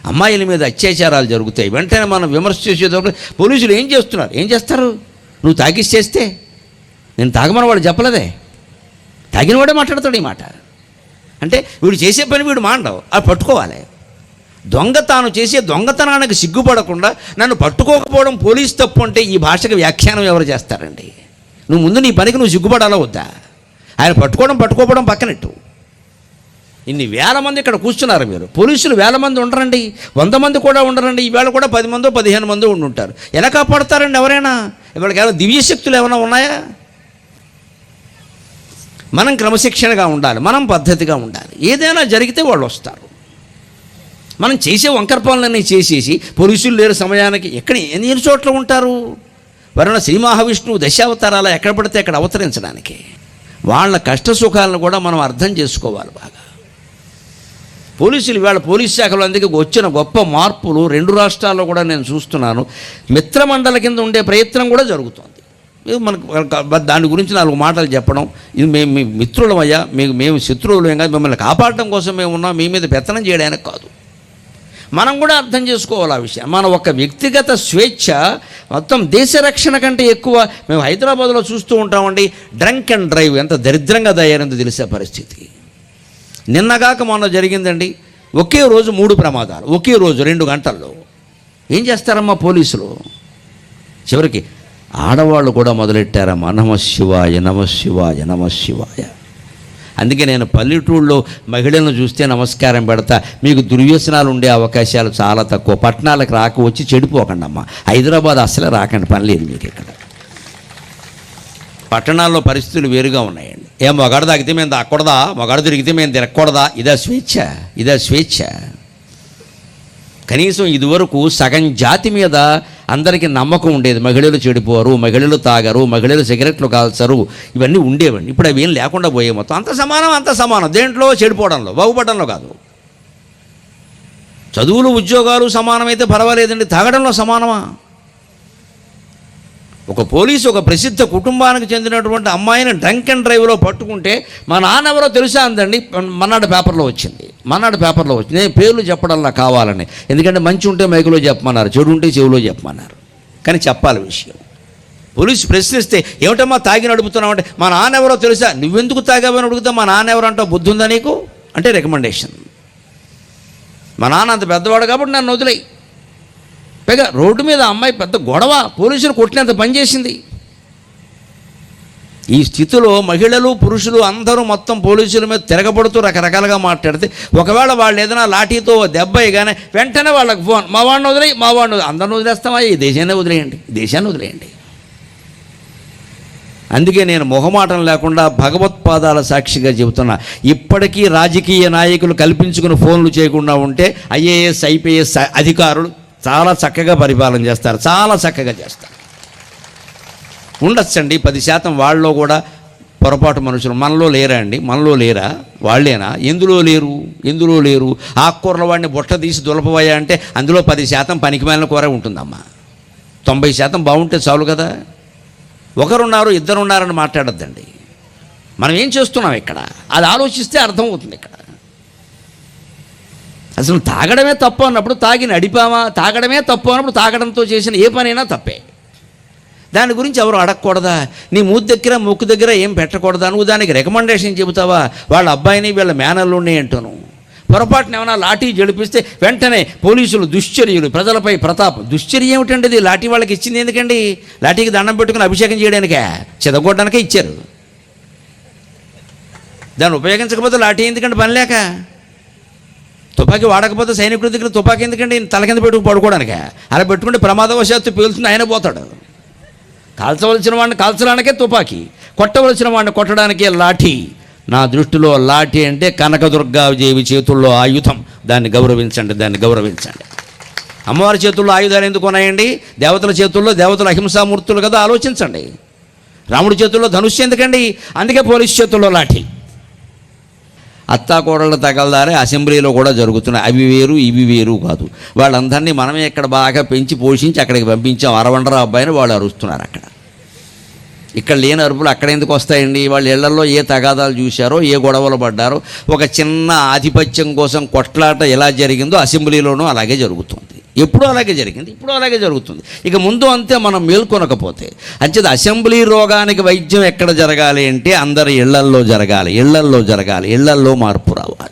అమ్మాయిల మీద అత్యాచారాలు జరుగుతాయి. వెంటనే మనం విమర్శ చేసేటప్పుడు పోలీసులు ఏం చేస్తారు? నువ్వు తాగిసి చేస్తే నేను తాగమని వాడు చెప్పలేదే, తాగినవాడే మాట్లాడతాడు ఈ మాట. అంటే వీడు చేసే పని వీడు మాండవు, అది పట్టుకోవాలి. దొంగ తాను చేసే దొంగతనానికి సిగ్గుపడకుండా నన్ను పట్టుకోకపోవడం పోలీసు తప్పు అంటే ఈ భాషకు వ్యాఖ్యానం ఎవరు చేస్తారండి? నువ్వు ముందు నీ పనికి నువ్వు సిగ్గుపడాలా వద్దా? ఆయన పట్టుకోవడం పక్కనట్టు. ఇన్ని వేల మంది ఇక్కడ కూర్చున్నారు. మీరు పోలీసులు 1000 మంది ఉండరండి, 100 మంది కూడా ఉండరండి. ఈవేళ కూడా 10 మందో 15 మందో ఉండుంటారు. ఎలా కాపాడుతారండి ఎవరైనా? ఇవాళకి ఏమైనా దివ్యశక్తులు ఏమైనా ఉన్నాయా? మనం క్రమశిక్షణగా ఉండాలి, మనం పద్ధతిగా ఉండాలి. ఏదైనా జరిగితే వాళ్ళు వస్తారు. మనం చేసే వంకర పనులన్నీ చేసేసి పోలీసులు లేరు సమయానికి ఎన్ని చోట్ల ఉంటారు? వరుణ శ్రీ మహావిష్ణువు దశావతారాలు ఎక్కడ పడితే అక్కడ అవతరించడానికి. వాళ్ళ కష్ట సుఖాలను కూడా మనం అర్థం చేసుకోవాలి బాగా. పోలీసులు ఇవాళ పోలీస్ శాఖలో అందుకే వచ్చిన గొప్ప మార్పులు 2 రాష్ట్రాల్లో కూడా నేను చూస్తున్నాను. మిత్రమండలి కింద ఉండే ప్రయత్నం కూడా జరుగుతుంది. మనకు దాని గురించి 4 మాటలు చెప్పడం, ఇది మేము మీ మిత్రులమయ్యా, మేము శత్రువులు కాదు, మిమ్మల్ని కాపాడటం కోసం మేము ఉన్నాం, మీ మీద పెత్తనం చేయడానికి కాదు. మనం కూడా అర్థం చేసుకోవాలి ఆ విషయం. మన ఒక వ్యక్తిగత స్వేచ్ఛ మొత్తం దేశ రక్షణ కంటే ఎక్కువ. మేము హైదరాబాద్లో చూస్తూ ఉంటామండి, డ్రంక్ అండ్ డ్రైవ్ ఎంత దరిద్రంగా తయారైందో తెలిసే పరిస్థితి. నిన్నగాక మొన్న జరిగిందండి, ఒకే రోజు 3 ప్రమాదాలు, ఒకే రోజు 2 గంటల్లో. ఏం చేస్తారమ్మా పోలీసులు? చివరికి ఆడవాళ్ళు కూడా మొదలెట్టారమ్మా, నమశివాయ నమశివాయ నమశివాయ. అందుకే నేను పల్లెటూళ్ళలో మహిళలను చూస్తే నమస్కారం పెడతా. మీకు దుర్వ్యసనాలు ఉండే అవకాశాలు చాలా తక్కువ. పట్టణాలకు వచ్చి చెడిపోకండి అమ్మా. హైదరాబాద్ అసలే రాకండి, పని లేదు మీకు ఇక్కడ. పట్టణాల్లో పరిస్థితులు వేరుగా ఉన్నాయండి. మగాడు తాగితే మేము తాగకూడదా, మగాడు తిరిగితే మేము తిరగకూడదా? ఇదా స్వేచ్ఛ? కనీసం ఇదివరకు సగం జాతి మీద అందరికీ నమ్మకం ఉండేది. మహిళలు చెడిపోరు, మహిళలు తాగరు, మహిళలు సిగరెట్లు కాల్చరు, ఇవన్నీ ఉండేవండి. ఇప్పుడు అవి ఏం లేకుండా పోయే. మొత్తం అంత సమానం. దేంట్లో? చెడిపోవడంలో, బాగుపడడంలో కాదు. చదువులు ఉద్యోగాలు సమానమైతే పర్వాలేదండి, తాగడంలో సమానమా? ఒక పోలీసు ఒక ప్రసిద్ధ కుటుంబానికి చెందినటువంటి అమ్మాయిని డ్రంక్ అండ్ డ్రైవ్లో పట్టుకుంటే మా నాన్న ఎవరో తెలుసా అందండి. మన్నాడు పేపర్లో వచ్చింది. నేను పేర్లు చెప్పడంలా కావాలని, ఎందుకంటే మంచి ఉంటే మైకులో చెప్పమన్నారు, చెడు ఉంటే చెవిలో చెప్పమన్నారు. కానీ చెప్పాలి విషయం. పోలీసు ప్రశ్నిస్తే ఏమిటమ్మా తాగి నడుపుతున్నావు అంటే, మా నాన్న ఎవరో తెలుసా? నువ్వెందుకు తాగావని అడుగుతా, మా నాన్న ఎవరు అంటావు? బుద్ధి ఉందా నీకు అంటే రికమెండేషన్. మా నాన్న అంత పెద్దవాడు కాబట్టి నన్ను వదిలేయి. పైగా రోడ్డు మీద అమ్మాయి పెద్ద గొడవ, పోలీసులు కొట్టినంత పనిచేసింది. ఈ స్థితిలో మహిళలు పురుషులు అందరూ మొత్తం పోలీసుల మీద తిరగబడుతూ రకరకాలుగా మాట్లాడితే, ఒకవేళ వాళ్ళు ఏదైనా లాఠీతో దెబ్బయ్యగానే వెంటనే వాళ్ళకి ఫోన్, మా వాడిని వదిలేయి, అందరిని వదిలేస్తామా? ఈ దేశాన్ని వదిలేయండి. అందుకే నేను మొహమాటం లేకుండా భగవత్పాదాల సాక్షిగా చెబుతున్నా, ఇప్పటికీ రాజకీయ నాయకులు కల్పించుకుని ఫోన్లు చేయకుండా ఉంటే IAS IPS అధికారులు చాలా చక్కగా పరిపాలన చేస్తారు, చాలా చక్కగా చేస్తారు. ఉండొచ్చండి 10% వాళ్ళలో కూడా పొరపాటు మనుషులు. మనలో లేరా అండి? మనలో లేరా? వాళ్ళేనా? ఎందులో లేరు? ఆకుకూరల వాడిని బుట్ట తీసి దులపవయ్యా అంటే అందులో 10% పనికిమాలిన కూర ఉంటుందమ్మా. 90% బాగుంటే చాలు కదా. ఒకరున్నారు, ఇద్దరున్నారని మాట్లాడొద్దండి. మనం ఏం చేస్తున్నాం ఇక్కడ, అది ఆలోచిస్తే అర్థమవుతుంది. ఇక్కడ అసలు తాగడమే తప్పు అన్నప్పుడు తాగి నడిపామా? తాగడమే తప్పు అన్నప్పుడు తాగడంతో చేసిన ఏ పనైనా తప్పే. దాని గురించి ఎవరు అడగకూడదా? నీ ముక్కు దగ్గర ఏం పెట్టకూడదా? నువ్వు దానికి రికమెండేషన్ చెబుతావా? వాళ్ళ అబ్బాయిని వీళ్ళ మేనల్లుండి అంటాను. పొరపాటున ఏమైనా లాఠీ జడిపిస్తే వెంటనే పోలీసులు దుశ్చర్యలు, ప్రజలపై ప్రతాపం. దుశ్చర్య ఏమిటండి? ఇది లాఠీ వాళ్ళకి ఇచ్చింది ఎందుకండి? లాఠీకి దండం పెట్టుకుని అభిషేకం చేయడానికే, చెదగొట్టడానికే ఇచ్చారు. దాన్ని ఉపయోగించకపోతే లాఠీ ఎందుకంటే పని లేక. తుపాకీ వాడకపోతే సైనికుడి దగ్గర తుపాకీ ఎందుకంటే తల కింద పెట్టుకు పడుకోవడానికే. అలా పెట్టుకుంటే ప్రమాదవశాత్తు పేలుతుంది, ఆయన పోతాడు. కాల్చవలసిన వాడిని కాల్చడానికే తుపాకీ, కొట్టవలసిన వాడిని కొట్టడానికే లాఠీ. నా దృష్టిలో లాఠీ అంటే కనకదుర్గాదేవి చేతుల్లో ఆయుధం. దాన్ని గౌరవించండి. అమ్మవారి చేతుల్లో ఆయుధాలు ఎందుకు ఉన్నాయండి? దేవతల చేతుల్లో, దేవతల అహింసామూర్తులు కదా, ఆలోచించండి. రాముడి చేతుల్లో ధనుష్యం ఎందుకండి? అందుకే పోలీసు చేతుల్లో లాఠీ. అత్తాకోడళ్ళ తగలదారే అసెంబ్లీలో కూడా జరుగుతున్నాయి. అవి వేరు ఇవి వేరు కాదు. వాళ్ళందరినీ మనమే ఇక్కడ బాగా పెంచి పోషించి అక్కడికి పంపించాం. అరవండరా అబ్బాయిని వాళ్ళు అరుస్తున్నారు అక్కడ. ఇక్కడ లేని అరుపులు అక్కడ ఎందుకు వస్తాయండి? వాళ్ళ ఇళ్లలో ఏ తగాదాలు చూశారో, ఏ గొడవలు పడ్డారో, ఒక చిన్న ఆధిపత్యం కోసం కొట్లాట ఎలా జరిగిందో అసెంబ్లీలోనూ అలాగే జరుగుతుంది. ఎప్పుడూ అలాగే జరిగింది, ఇప్పుడు అలాగే జరుగుతుంది. ఇక ముందు అంతే మనం మేల్కొనకపోతే. అంచేది అసెంబ్లీ రోగానికి వైద్యం ఎక్కడ జరగాలి అంటే అందరి ఇళ్లల్లో జరగాలి, ఇళ్లల్లో జరగాలి, ఇళ్లల్లో మార్పు రావాలి.